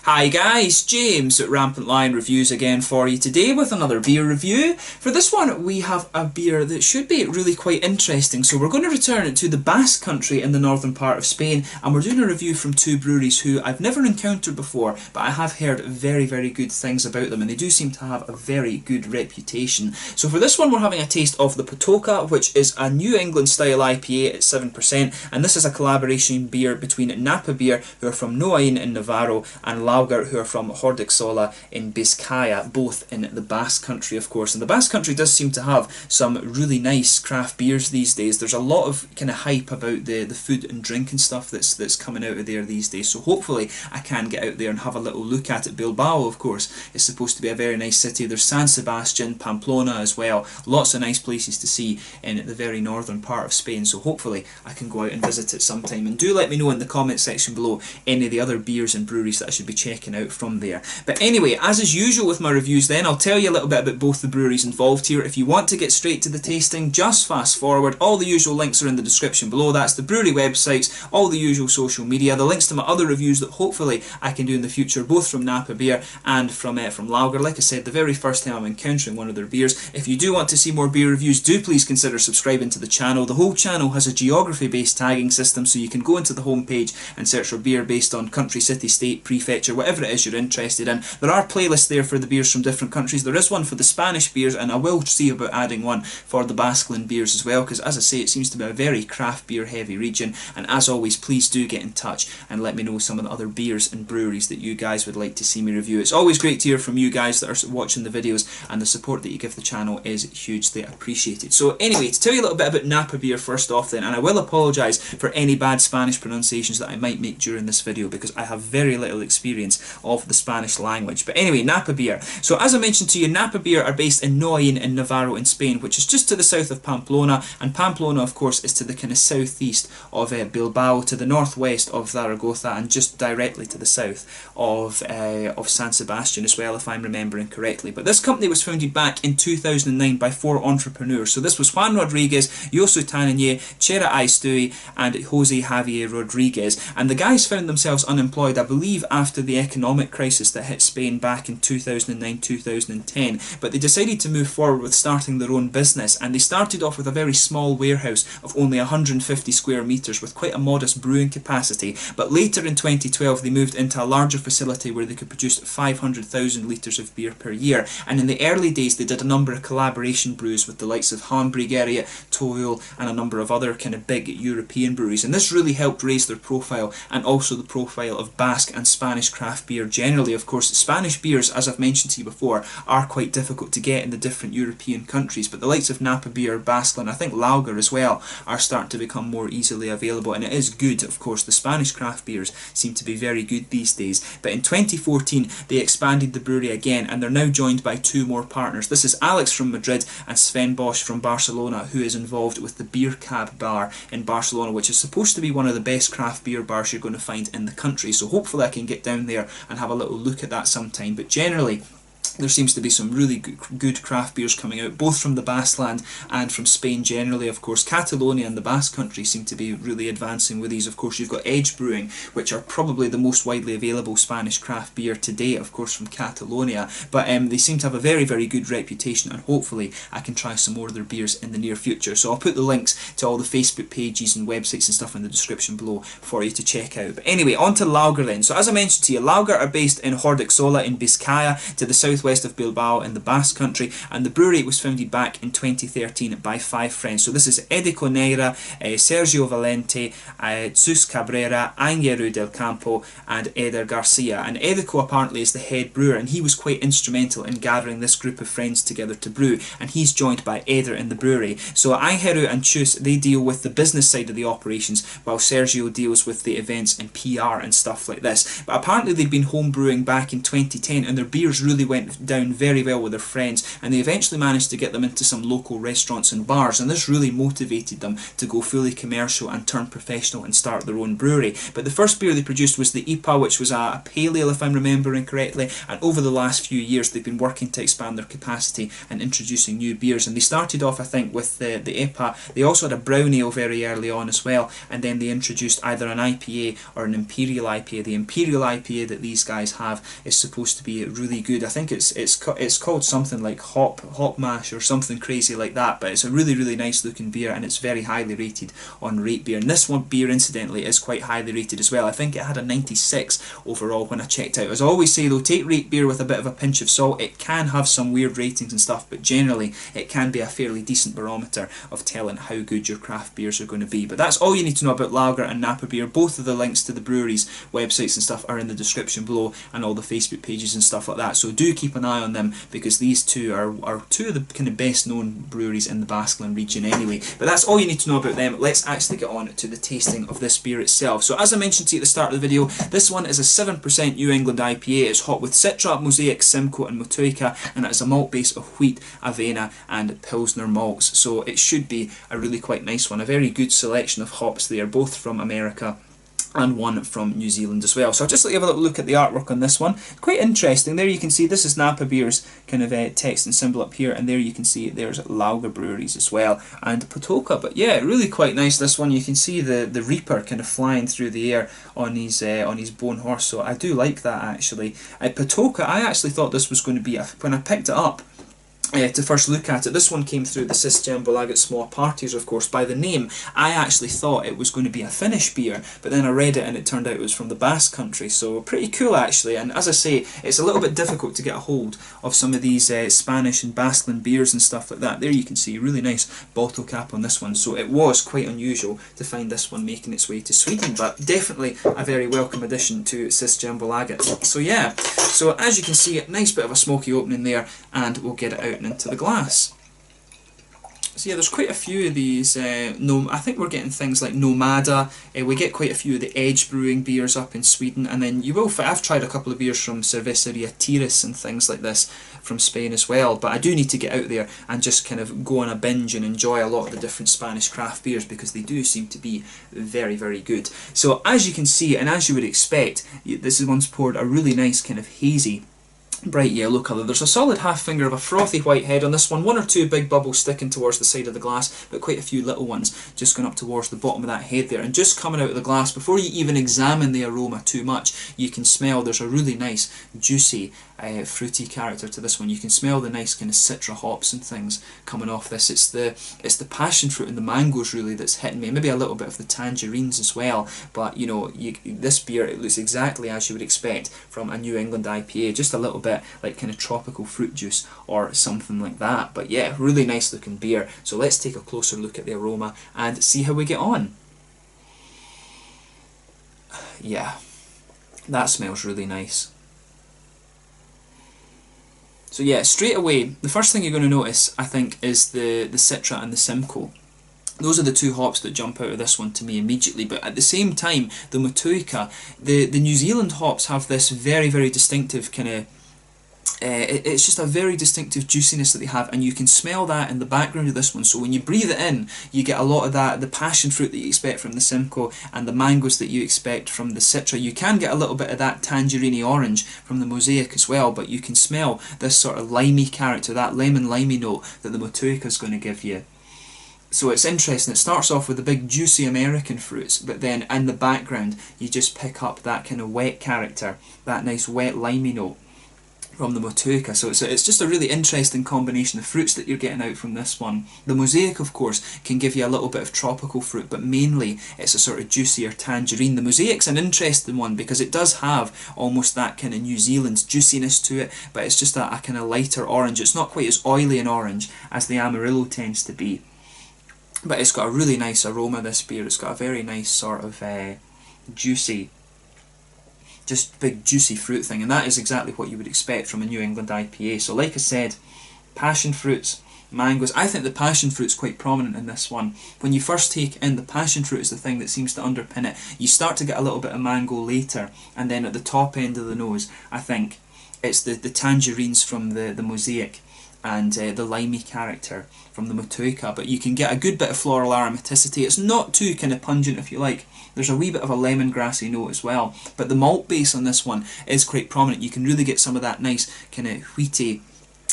Hi guys, James at RampantLionReviews again for you today with another beer review. For this one we have a beer that should be really quite interesting. So we're going to return to the Basque country in the northern part of Spain, and we're doing a review from two breweries who I've never encountered before, but I have heard very good things about them, and they do seem to have a very good reputation. So for this one we're having a taste of the Pottokka, which is a New England style IPA at 7%, and this is a collaboration beer between Naparbier, who are from Noáin in Navarro, and Laugar, who are from Gordexola in Bizkaia, both in the Basque country of course. And the Basque country does seem to have some really nice craft beers these days. There's a lot of kind of hype about the food and drink and stuff that's coming out of there these days, so hopefully I can get out there and have a little look at it. Bilbao of course is supposed to be a very nice city. There's San Sebastian, Pamplona as well, lots of nice places to see in the very northern part of Spain, so hopefully I can go out and visit it sometime. And do let me know in the comment section below any of the other beers and breweries that I should be checking out from there. But anyway, as is usual with my reviews then, I'll tell you a little bit about both the breweries involved here. If you want to get straight to the tasting, just fast forward. All the usual links are in the description below. That's the brewery websites, all the usual social media, the links to my other reviews that hopefully I can do in the future, both from Naparbier and from Laugar. Like I said, the very first time I'm encountering one of their beers. If you do want to see more beer reviews, do please consider subscribing to the channel. The whole channel has a geography-based tagging system, so you can go into the homepage and search for beer based on country, city, state, prefecture, whatever it is you're interested in. There are playlists there for the beers from different countries. There is one for the Spanish beers, and I will see about adding one for the Basque beers as well, because as I say, it seems to be a very craft beer heavy region. And as always, please do get in touch and let me know some of the other beers and breweries that you guys would like to see me review. It's always great to hear from you guys that are watching the videos, and the support that you give the channel is hugely appreciated. So anyway, to tell you a little bit about Naparbier first off then, and I will apologise for any bad Spanish pronunciations that I might make during this video, because I have very little experience of the Spanish language. But anyway, Naparbier. So as I mentioned to you, Naparbier are based in Noáin in Navarro in Spain, which is just to the south of Pamplona, and Pamplona of course is to the kind of southeast of Bilbao, to the northwest of Zaragoza, and just directly to the south of San Sebastian as well, if I'm remembering correctly. But this company was founded back in 2009 by 4 entrepreneurs. So this was Juan Rodriguez, Josu Tananye, Chera Aistui, and Jose Javier Rodriguez. And the guys found themselves unemployed, I believe, after the economic crisis that hit Spain back in 2009-2010. But they decided to move forward with starting their own business, and they started off with a very small warehouse of only 150 square metres with quite a modest brewing capacity. But later in 2012 they moved into a larger facility where they could produce 500,000 litres of beer per year. And in the early days they did a number of collaboration brews with the likes of Brewed, Toil, and a number of other kind of big European breweries, and this really helped raise their profile, and also the profile of Basque and Spanish craft beer generally. Of course, Spanish beers, as I've mentioned to you before, are quite difficult to get in the different European countries, but the likes of Naparbier, Basque, and I think Laugar as well are starting to become more easily available, and it is good. Of course, the Spanish craft beers seem to be very good these days. But in 2014 they expanded the brewery again, and they're now joined by 2 more partners. This is Alex from Madrid and Sven Bosch from Barcelona, who is involved with the Beer Cab bar in Barcelona, which is supposed to be one of the best craft beer bars you're going to find in the country. So hopefully I can get down there and have a little look at that sometime. But generally there seems to be some really good craft beers coming out, both from the Basque land and from Spain generally. Of course, Catalonia and the Basque country seem to be really advancing with these. Of course, you've got Edge Brewing, which are probably the most widely available Spanish craft beer to date, of course, from Catalonia. But they seem to have a very good reputation, and hopefully I can try some more of their beers in the near future. So I'll put the links to all the Facebook pages and websites and stuff in the description below for you to check out. But anyway, on to Laugar then. So as I mentioned to you, Laugar are based in Gordexola in Bizkaia, to the southwest of Bilbao in the Basque country, and the brewery was founded back in 2013 by 5 friends. So this is Edico Neira, Sergio Valente, Zus Cabrera, Angeru del Campo, and Eder Garcia. And Edico apparently is the head brewer, and he was quite instrumental in gathering this group of friends together to brew, and he's joined by Eder in the brewery. So Angeru and Chus, they deal with the business side of the operations, while Sergio deals with the events and PR and stuff like this. But apparently they'd been home brewing back in 2010, and their beers really went went down very well with their friends, and they eventually managed to get them into some local restaurants and bars, and this really motivated them to go fully commercial and turn professional and start their own brewery. But the first beer they produced was the IPA, which was a pale ale, if I'm remembering correctly, and over the last few years they've been working to expand their capacity and introducing new beers. And they started off, I think, with the IPA. They also had a brown ale very early on as well, and then they introduced either an IPA or an Imperial IPA. The Imperial IPA that these guys have is supposed to be really good. I think it's called something like hop mash or something crazy like that, but it's a really nice looking beer, and it's very highly rated on Rate Beer. And this one beer, incidentally, is quite highly rated as well. I think it had a 96 overall when I checked out. As I always say though, take Rate Beer with a bit of a pinch of salt. It can have some weird ratings and stuff, but generally it can be a fairly decent barometer of telling how good your craft beers are going to be. But that's all you need to know about Laugar and Naparbier. Both of the links to the breweries, websites and stuff are in the description below, and all the Facebook pages and stuff like that. So do keep an eye on them, because these two are two of the kind of best known breweries in the Basque region anyway. But that's all you need to know about them. Let's actually get on to the tasting of this beer itself. So as I mentioned to you at the start of the video, this one is a 7% New England IPA. It's hot with Citra, Mosaic, Simcoe and Pottokka, and it has a malt base of wheat, Avena and Pilsner malts. So it should be a really quite nice one. A very good selection of hops there, both from America and one from New Zealand as well. So I'll just let you have a little look at the artwork on this one. Quite interesting. There you can see this is Naparbeer's kind of text and symbol up here, and there you can see there's Laugar breweries as well, and Pottokka. But yeah, really quite nice this one. You can see the Reaper kind of flying through the air on his bone horse, so I do like that actually. Pottokka, I actually thought this was going to be, when I picked it up to first look at it, this one came through the Systembolaget Small Parties, of course. By the name, I actually thought it was going to be a Finnish beer, but then I read it and it turned out it was from the Basque country, so pretty cool actually. And as I say, it's a little bit difficult to get a hold of some of these Spanish and Basque beers and stuff like that. There you can see, really nice bottle cap on this one, so it was quite unusual to find this one making its way to Sweden, but definitely a very welcome addition to Systembolaget. So yeah, so as you can see, a nice bit of a smoky opening there, and we'll get it out and into the glass. So yeah, there's quite a few of these, I think we're getting things like Nomada, we get quite a few of the Edge Brewing beers up in Sweden, and then you will I've tried a couple of beers from Cerveceria Tiris and things like this from Spain as well, but I do need to get out there and just kind of go on a binge and enjoy a lot of the different Spanish craft beers, because they do seem to be very good. So as you can see, and as you would expect, this one's poured a really nice kind of hazy bright yellow colour. There's a solid half finger of a frothy white head on this one, one or two big bubbles sticking towards the side of the glass, but quite a few little ones just going up towards the bottom of that head there. And just coming out of the glass, before you even examine the aroma too much, you can smell there's a really nice juicy fruity character to this one. You can smell the nice kind of citra hops and things coming off this. It's the passion fruit and the mangoes really that's hitting me, maybe a little bit of the tangerines as well, but you know, this beer, it looks exactly as you would expect from a New England IPA, just a little bit like kind of tropical fruit juice or something like that. But yeah, really nice looking beer. So let's take a closer look at the aroma and see how we get on. Yeah, that smells really nice. So yeah, straight away, the first thing you're going to notice, I think, is the Citra and the Simcoe. Those are the two hops that jump out of this one to me immediately, but at the same time, the Pottokka, the New Zealand hops have this very distinctive kind of, it's just a very distinctive juiciness that they have, and you can smell that in the background of this one. So when you breathe it in, you get a lot of that, the passion fruit that you expect from the Simcoe and the mangoes that you expect from the Citra. You can get a little bit of that tangerine orange from the Mosaic as well, but you can smell this sort of limey character, that lemon-limey note that the Pottokka is going to give you. So it's interesting, it starts off with the big juicy American fruits, but then in the background you just pick up that kind of wet character, that nice wet limey note from the Pottokka. So it's just a really interesting combination of fruits that you're getting out from this one. The Mosaic, of course, can give you a little bit of tropical fruit, but mainly it's a sort of juicier tangerine. The Mosaic's an interesting one because it does have almost that kind of New Zealand juiciness to it, but it's just a kind of lighter orange. It's not quite as oily an orange as the Amarillo tends to be. But it's got a really nice aroma, this beer. It's got a very nice sort of juicy, just big juicy fruit thing, and that is exactly what you would expect from a New England IPA. So like I said, passion fruits, mangoes. I think the passion fruit's quite prominent in this one. When you first take in, the passion fruit is the thing that seems to underpin it. You start to get a little bit of mango later, and then at the top end of the nose, I think it's the tangerines from the mosaic and the limey character from the Pottokka, but you can get a good bit of floral aromaticity. It's not too kind of pungent, if you like. There's a wee bit of a lemongrassy note as well, but the malt base on this one is quite prominent. You can really get some of that nice kind of wheaty,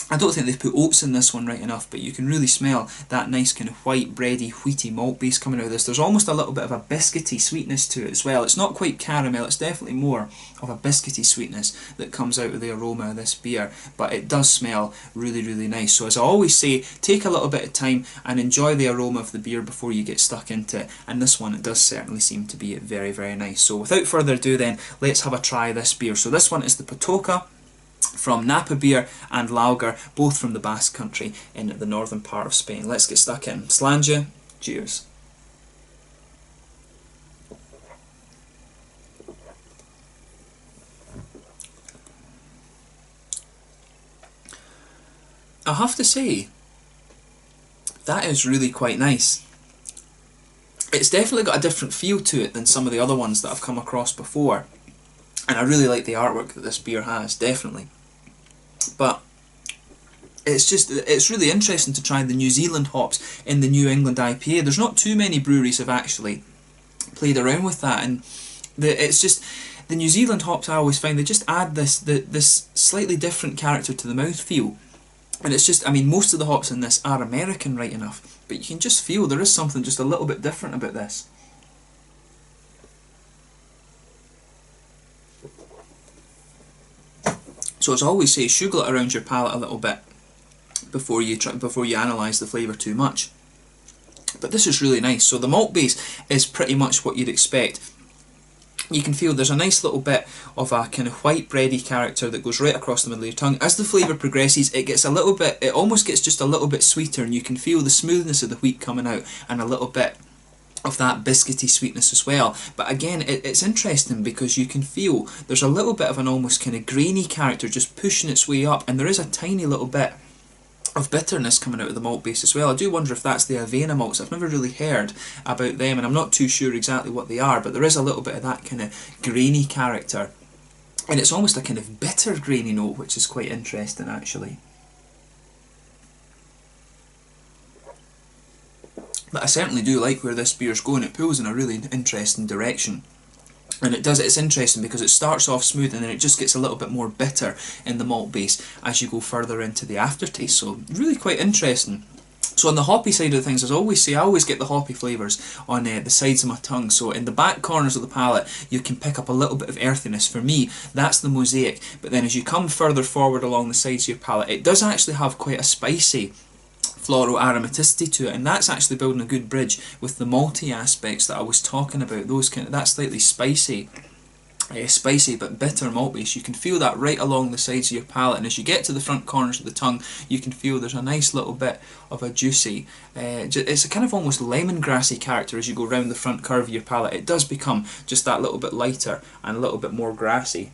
I don't think they've put oats in this one right enough, but you can really smell that nice kind of white, bready, wheaty malt base coming out of this. There's almost a little bit of a biscuity sweetness to it as well. It's not quite caramel, it's definitely more of a biscuity sweetness that comes out of the aroma of this beer, but it does smell really, really nice. So as I always say, take a little bit of time and enjoy the aroma of the beer before you get stuck into it, and this one, it does certainly seem to be very, very nice. So without further ado then, let's have a try of this beer. So this one is the Pottokka from Naparbier and Laugar, both from the Basque country in the northern part of Spain. Let's get stuck in. Slàinte, cheers. I have to say, that is really quite nice. It's definitely got a different feel to it than some of the other ones that I've come across before, and I really like the artwork that this beer has, definitely. But it's really interesting to try the New Zealand hops in the New England IPA. There's not too many breweries have actually played around with that, and it's just the New Zealand hops, I always find they just add this slightly different character to the mouthfeel. And it's just, I mean, most of the hops in this are American right enough, but you can just feel there is something just a little bit different about this. So as I always say, sugar it around your palate a little bit before you analyse the flavour too much. But this is really nice. So the malt base is pretty much what you'd expect. You can feel there's a nice little bit of a kind of white bready character that goes right across the middle of your tongue. As the flavour progresses, it gets a little bit, it almost gets just a little bit sweeter, and you can feel the smoothness of the wheat coming out and a little bit of that biscuity sweetness as well. But again, it's interesting because you can feel there's a little bit of an almost kind of grainy character just pushing its way up, and there is a tiny little bit of bitterness coming out of the malt base as well. I do wonder if that's the Avena malts. I've never really heard about them, and I'm not too sure exactly what they are, but there is a little bit of that kind of grainy character, and it's almost a kind of bitter grainy note, which is quite interesting actually. But I certainly do like where this beer's going. It pulls in a really interesting direction. And it's interesting because it starts off smooth and then it just gets a little bit more bitter in the malt base as you go further into the aftertaste. So really quite interesting. So on the hoppy side of things, as I always say, I always get the hoppy flavours on the sides of my tongue. So in the back corners of the palate, you can pick up a little bit of earthiness. For me, that's the mosaic. But then as you come further forward along the sides of your palate, it does actually have quite a spicy floral aromaticity to it, and that's actually building a good bridge with the malty aspects that I was talking about. Those kind of, that slightly spicy but bitter malt base, you can feel that right along the sides of your palate, and as you get to the front corners of the tongue, you can feel there's a nice little bit of a juicy, it's a kind of almost lemongrassy character as you go round the front curve of your palate. It does become just that little bit lighter and a little bit more grassy.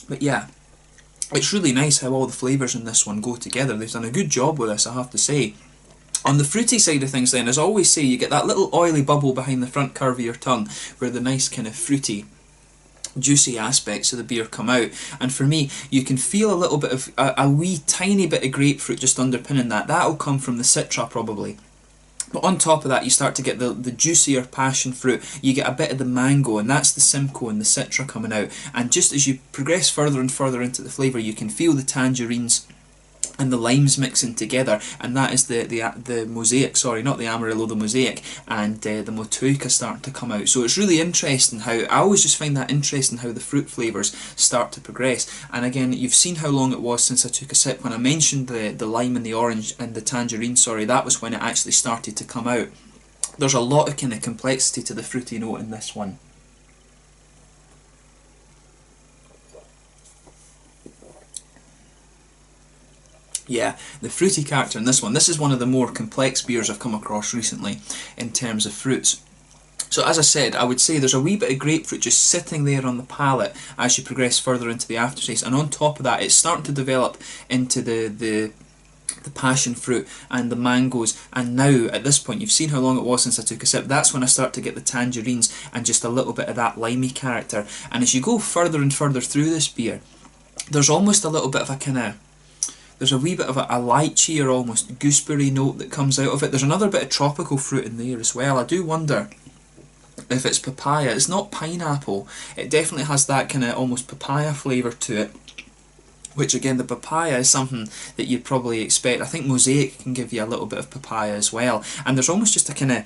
But yeah, it's really nice how all the flavours in this one go together. They've done a good job with this, I have to say. On the fruity side of things then, as I always say, you get that little oily bubble behind the front curve of your tongue where the nice kind of fruity, juicy aspects of the beer come out. And for me, you can feel a little bit of, a wee tiny bit of grapefruit just underpinning that. That'll come from the citra probably. But on top of that, you start to get the juicier passion fruit. You get a bit of the mango, and that's the Simcoe and the citra coming out. And just as you progress further and further into the flavour, you can feel the tangerines and the limes mixing together, and that is the mosaic, sorry, not the Amarillo, the mosaic, and the Pottokka starting to come out. So it's really interesting how, I always just find that interesting how the fruit flavours start to progress. And again, you've seen how long it was since I took a sip. When I mentioned the lime and the orange and the tangerine, sorry, that was when it actually started to come out. There's a lot of kind of complexity to the fruity note in this one. Yeah, the fruity character in this one. This is one of the more complex beers I've come across recently in terms of fruits. So as I said, I would say there's a wee bit of grapefruit just sitting there on the palate as you progress further into the aftertaste, and on top of that it's starting to develop into the the passion fruit and the mangoes, and now at this point, you've seen how long it was since I took a sip, that's when I start to get the tangerines and just a little bit of that limey character. And as you go further and further through this beer, there's almost a little bit of a kind of, there's a wee bit of a lychee or almost gooseberry note that comes out of it. There's another bit of tropical fruit in there as well. I do wonder if it's papaya. It's not pineapple. It definitely has that kind of almost papaya flavour to it, which again, the papaya is something that you'd probably expect. I think Mosaic can give you a little bit of papaya as well. And there's almost just a kind of,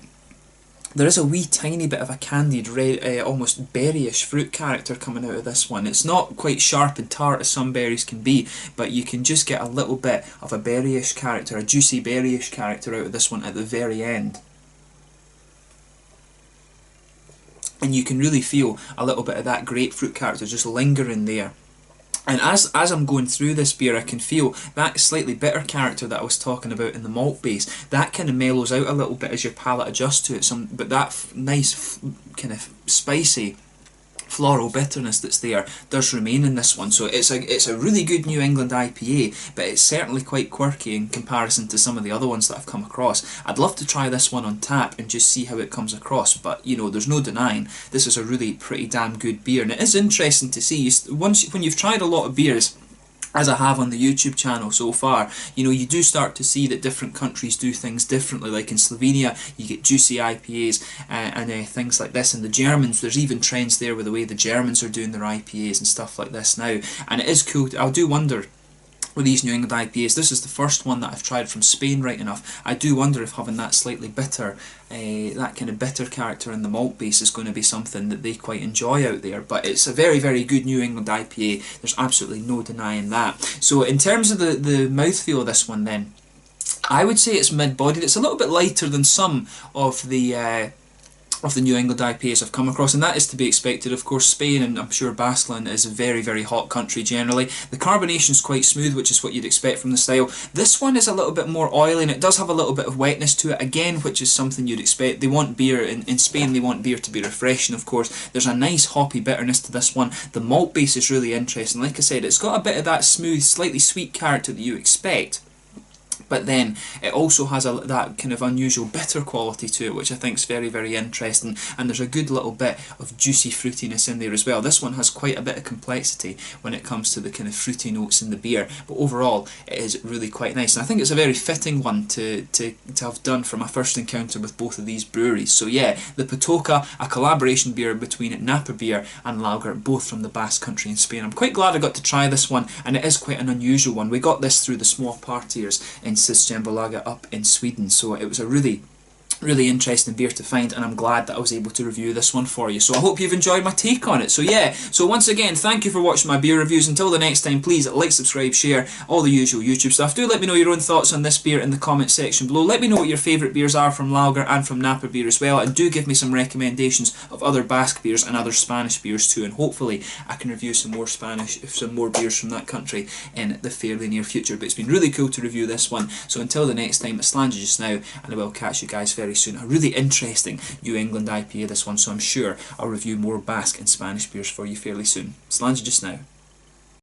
there is a wee tiny bit of a candied red, almost berryish fruit character coming out of this one. It's not quite sharp and tart as some berries can be, but you can just get a little bit of a berryish character, a juicy berryish character out of this one at the very end. And you can really feel a little bit of that grapefruit character just lingering there. And as I'm going through this beer, I can feel that slightly bitter character that I was talking about in the malt base. That kind of mellows out a little bit as your palate adjusts to it. But that nice kind of spicy floral bitterness that's there does remain in this one. So it's a really good New England IPA, but it's certainly quite quirky in comparison to some of the other ones that I've come across. I'd love to try this one on tap and just see how it comes across, but you know, there's no denying this is a really pretty damn good beer. And it is interesting to see, when you've tried a lot of beers, as I have on the YouTube channel so far, you know, you do start to see that different countries do things differently. Like in Slovenia, you get juicy IPAs and things like this. And the Germans, there's even trends there with the way the Germans are doing their IPAs and stuff like this now. And it is cool. I do wonder, with these New England IPAs, this is the first one that I've tried from Spain, right enough. I do wonder if having that slightly bitter, that kind of bitter character in the malt base is going to be something that they quite enjoy out there. But it's a very, very good New England IPA. There's absolutely no denying that. So in terms of the mouthfeel of this one then, I would say it's mid-bodied. It's a little bit lighter than some of the New England IPAs I've come across, and that is to be expected. Of course, Spain and I'm sure Basque is a very, very hot country generally. The carbonation is quite smooth, which is what you'd expect from the style. This one is a little bit more oily, and it does have a little bit of wetness to it, again, which is something you'd expect. They want beer, in Spain they want beer to be refreshing, of course. There's a nice hoppy bitterness to this one. The malt base is really interesting. Like I said, it's got a bit of that smooth, slightly sweet character that you expect, but then it also has that kind of unusual bitter quality to it, which I think is very, very interesting. And there's a good little bit of juicy fruitiness in there as well. This one has quite a bit of complexity when it comes to the kind of fruity notes in the beer, but overall it is really quite nice. And I think it's a very fitting one to have done for my first encounter with both of these breweries. So yeah, the Pottokka, a collaboration beer between Naparbier and Laugar, both from the Basque country in Spain. I'm quite glad I got to try this one, and it is quite an unusual one. We got this through the small partiers in Systembolaget up in Sweden, so it was a really interesting beer to find, and I'm glad that I was able to review this one for you. So I hope you've enjoyed my take on it. So yeah, so once again, thank you for watching my beer reviews. Until the next time, please like, subscribe, share, all the usual YouTube stuff. Do let me know your own thoughts on this beer in the comment section below. Let me know what your favourite beers are from Laugar and from Naparbier as well, and do give me some recommendations of other Basque beers and other Spanish beers too, and hopefully I can review some more beers from that country in the fairly near future. But it's been really cool to review this one. So until the next time, it's Slange just now, and I will catch you guys very soon. A really interesting New England IPA this one, so I'm sure I'll review more Basque and Spanish beers for you fairly soon. Slange just now.